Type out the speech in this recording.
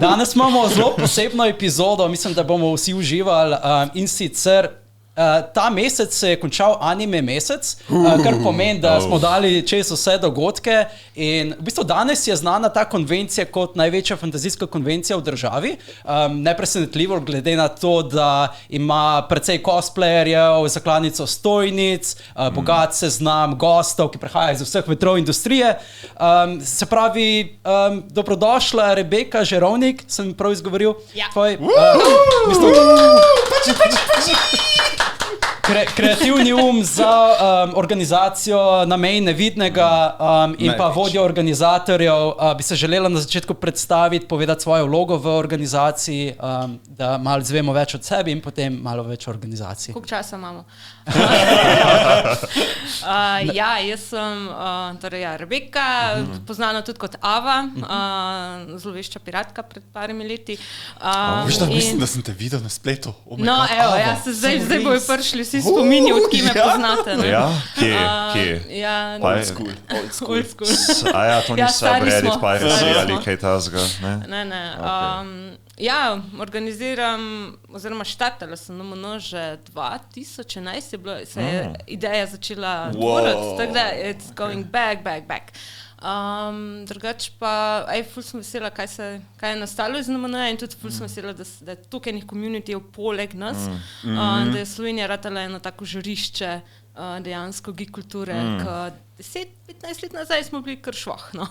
Danes imamo zelo posebno epizodo, mislim, da bomo vsi uživali in sicer ta mesec se je končal anime mesec, kar pomeni, da smo dali čez vse dogodke in v bistvu danes je znana ta konvencija kot največja fantazijska konvencija v državi. Nepresenetljivo glede na to, da ima precej cosplayerjev, zakladnico stojnic, bogat seznam gostov, ki prihajajo iz vseh vetrov industrije. Se pravi, dobrodošla Rebeka Žerovnik, sem prav izgovoril? Ja. Tvoj, kreativni za organizacijo Na meji nevidnega in pa vodjo organizatorjev. Bi se želela na začetku predstaviti, povedati svojo vlogo v organizaciji, da malo zvemo več od sebe in potem malo več o organizaciji. Koliko časa imamo? Jaz sem Rebeka, poznana tudi kot Ava, zlovešča piratka pred parimi leti. Mislim, da sem te videl na spletu. Zdaj bojo prišli vsi spomini, od ki me poznate. Ja, kje? Old school. To niso Reddit piracy ali kaj tasga, ne? Ne. Organiziram, oziroma štartala sem NMN že 2011, se je ideja začela tvoriti, tako da it's going back. Drugač pa, ful sem vesela, kaj je nastalo iz NMN in tudi ful sem vesela, da je tukaj enih communityjev poleg nas, da je Slovenija ratala eno tako žarišče dejansko geek kulture, 10-15 let nazaj smo bili kar švah, no.